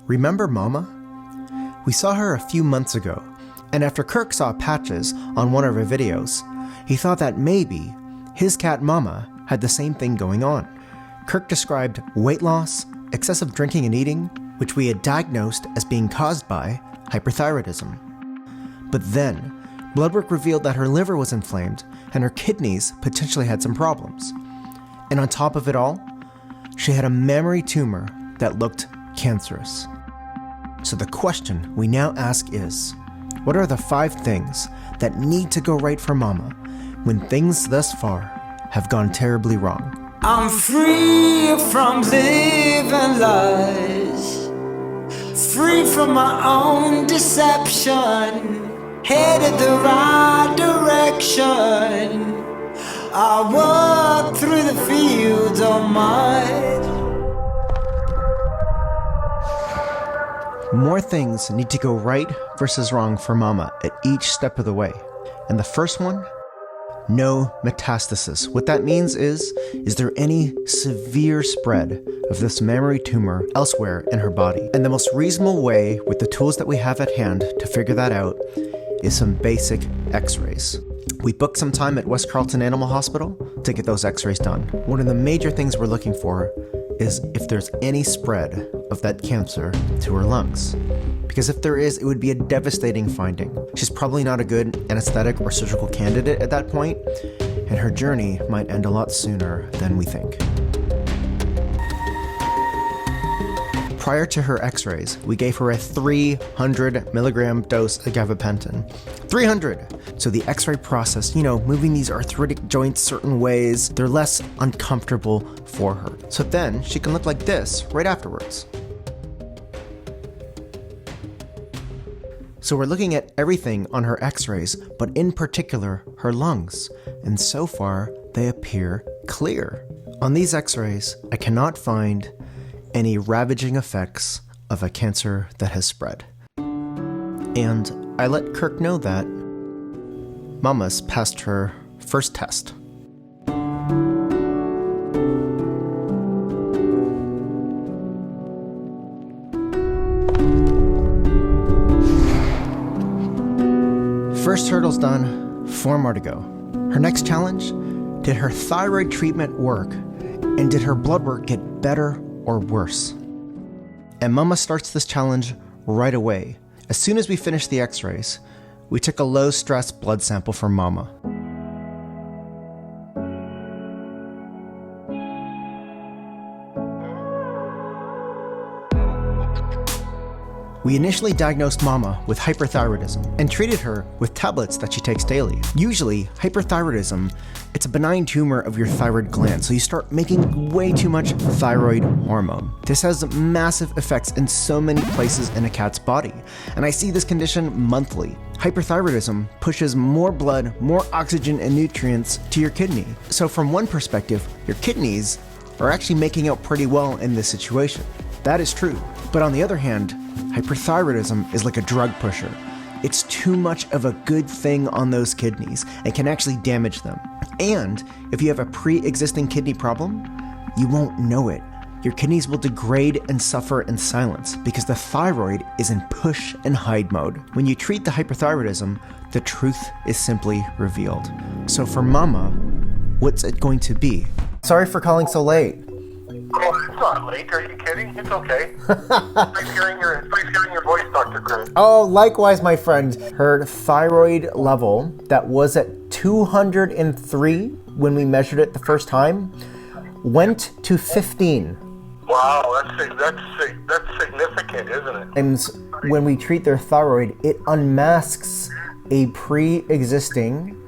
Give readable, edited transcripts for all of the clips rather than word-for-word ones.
Remember Mama? We saw her a few months ago, and after Kirk saw patches on one of her videos, he thought that maybe his cat Mama had the same thing going on. Kirk described weight loss, excessive drinking and eating, which we had diagnosed as being caused by hyperthyroidism. But then, blood work revealed that her liver was inflamed and her kidneys potentially had some problems. And on top of it all, she had a mammary tumor that looked cancerous. So the question we now ask is, what are the 5 things that need to go right for Mama when things thus far have gone terribly wrong? I'm free from living lies, free from my own deception, headed the right direction. I walk through the fields of mud. More things need to go right versus wrong for Mama at each step of the way. And the first one, no metastasis. What that means is there any severe spread of this mammary tumor elsewhere in her body? And the most reasonable way with the tools that we have at hand to figure that out is some basic x-rays. We booked some time at West Carleton Animal Hospital to get those x-rays done. One of the major things we're looking for is if there's any spread of that cancer to her lungs. Because if there is, it would be a devastating finding. She's probably not a good anesthetic or surgical candidate at that point, and her journey might end a lot sooner than we think. Prior to her x-rays, we gave her a 300 milligram dose of gabapentin. 300! So the x-ray process, moving these arthritic joints certain ways, they're less uncomfortable for her. So then she can look like this right afterwards. So we're looking at everything on her x-rays, but in particular, her lungs. And so far, they appear clear. On these x-rays, I cannot find any ravaging effects of a cancer that has spread. And I let Kirk know that Mama's passed her first test. First hurdle's done, 4 more to go. Her next challenge, did her thyroid treatment work? And did her blood work get better or worse? And Mama starts this challenge right away. As soon as we finished the x-rays, we took a low-stress blood sample from Mama. We initially diagnosed Mama with hyperthyroidism and treated her with tablets that she takes daily. Usually, hyperthyroidism, it's a benign tumor of your thyroid gland, so you start making way too much thyroid hormone. This has massive effects in so many places in a cat's body, and I see this condition monthly. Hyperthyroidism pushes more blood, more oxygen and nutrients to your kidney. So from one perspective, your kidneys are actually making out pretty well in this situation. That is true. But on the other hand, hyperthyroidism is like a drug pusher. It's too much of a good thing on those kidneys and can actually damage them. And if you have a pre-existing kidney problem, you won't know it. Your kidneys will degrade and suffer in silence because the thyroid is in push and hide mode. When you treat the hyperthyroidism, the truth is simply revealed. So for Mama, what's it going to be? Sorry for calling so late. Oh, it's not late. Are you kidding? It's okay. Nice hearing your voice, Dr. Chris. Oh, likewise, my friend. Her thyroid level that was at 203 when we measured it the first time went to 15. Wow, that's significant, isn't it? And when we treat their thyroid, it unmasks a pre-existing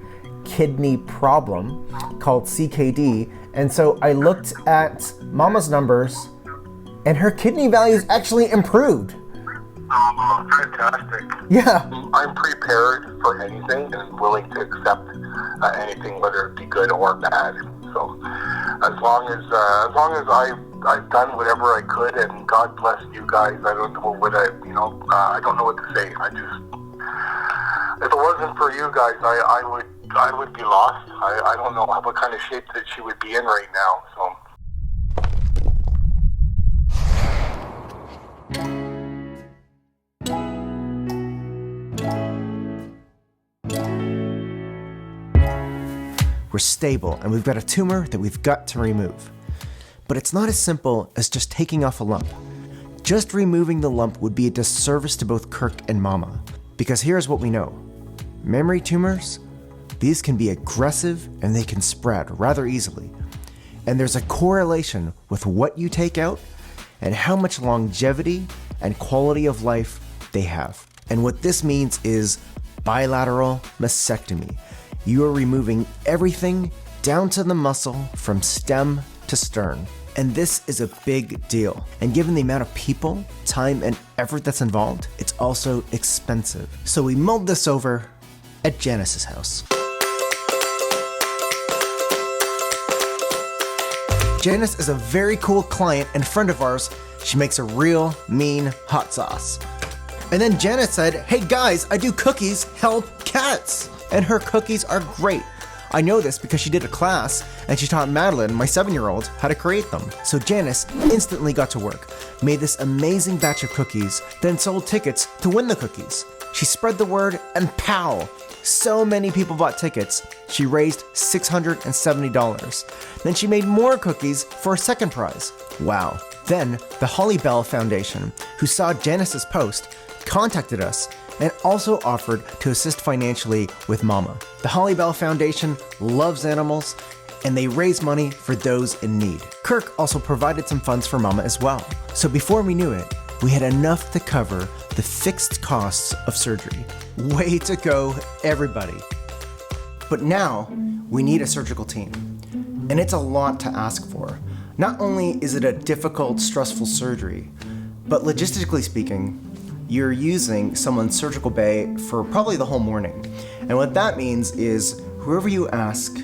kidney problem called CKD. And so I looked at Mama's numbers, and her kidney values actually improved. Oh, fantastic. Yeah. I'm prepared for anything and willing to accept anything, whether it be good or bad. So as long as I've done whatever I could, and God bless you guys. I don't know what I don't know what to say. If it wasn't for you guys, I would be lost. I don't know what kind of shape that she would be in right now. So. we're stable, and we've got a tumor that we've got to remove. But it's not as simple as just taking off a lump. Just removing the lump would be a disservice to both Kirk and Mama, because here's what we know. Mammary tumors, these can be aggressive and they can spread rather easily. And there's a correlation with what you take out and how much longevity and quality of life they have. And what this means is bilateral mastectomy. You are removing everything down to the muscle from stem to stern. And this is a big deal. And given the amount of people, time, and effort that's involved, it's also expensive. So we mulled this over at Janice's house. Janice is a very cool client and friend of ours. She makes a real mean hot sauce. And then Janice said, "Hey guys, I do cookies, help cats." And her cookies are great. I know this because she did a class and she taught Madeline, my 7-year-old, how to create them. So Janice instantly got to work, made this amazing batch of cookies, then sold tickets to win the cookies. She spread the word and pow! So many people bought tickets, she raised $670. Then she made more cookies for a second prize. Wow. Then the Holly Bell Foundation, who saw Janice's post, contacted us and also offered to assist financially with Mama. The Holly Bell Foundation loves animals and they raise money for those in need. Kirk also provided some funds for Mama as well. So before we knew it, we had enough to cover the fixed costs of surgery. Way to go, everybody. But now we need a surgical team, and it's a lot to ask for. Not only is it a difficult, stressful surgery, but logistically speaking, you're using someone's surgical bay for probably the whole morning. And what that means is whoever you ask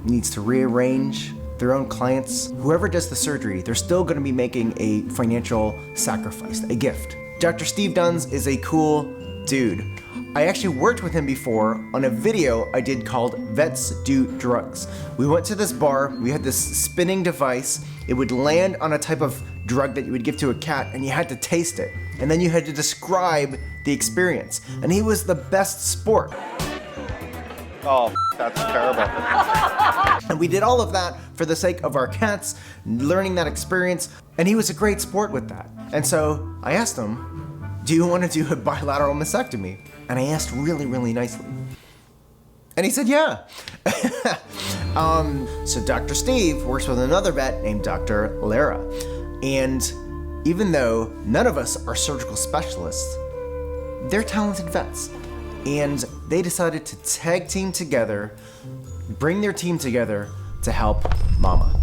needs to rearrange their own clients. Whoever does the surgery, they're still going to be making a financial sacrifice, a gift. Dr. Steve Duns is a cool dude. I actually worked with him before on a video I did called Vets Do Drugs. We went to this bar, we had this spinning device, it would land on a type of drug that you would give to a cat and you had to taste it. And then you had to describe the experience. And he was the best sport. Oh, that's terrible. And we did all of that for the sake of our cats, learning that experience, and he was a great sport with that. And so I asked him, "Do you want to do a bilateral mastectomy?" And I asked really, really nicely. And he said, yeah. So Dr. Steve works with another vet named Dr. Lara. And even though none of us are surgical specialists, they're talented vets. And they decided to tag team together, bring their team together to help Mama.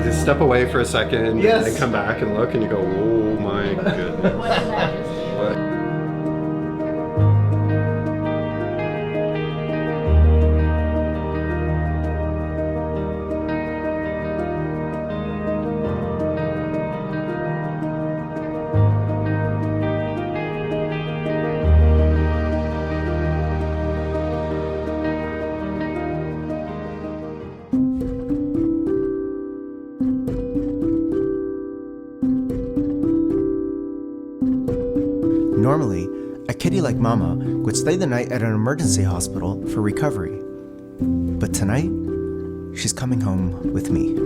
Just step away for a second Yes. and come back and look and you go, oh my goodness. What? Normally, a kitty like Mama would stay the night at an emergency hospital for recovery. But tonight, she's coming home with me.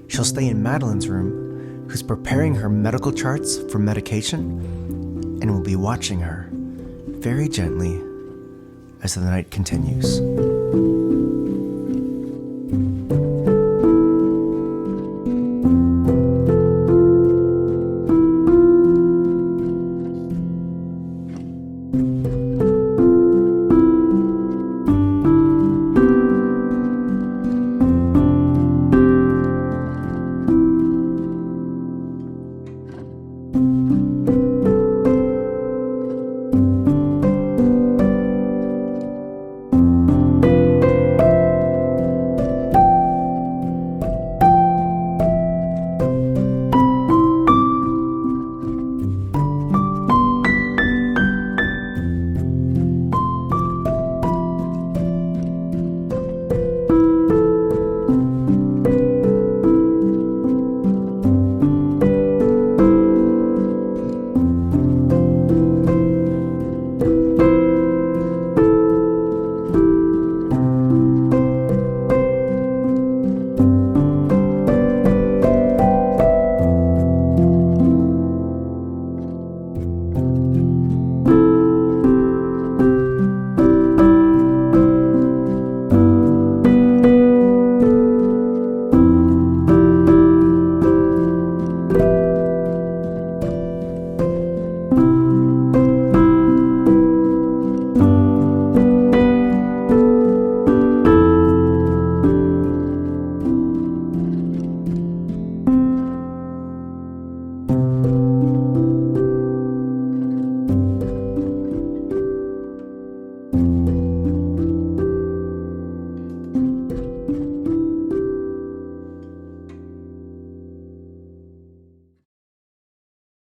She'll stay in Madeline's room, who's preparing her medical charts for medication, and will be watching her very gently as the night continues.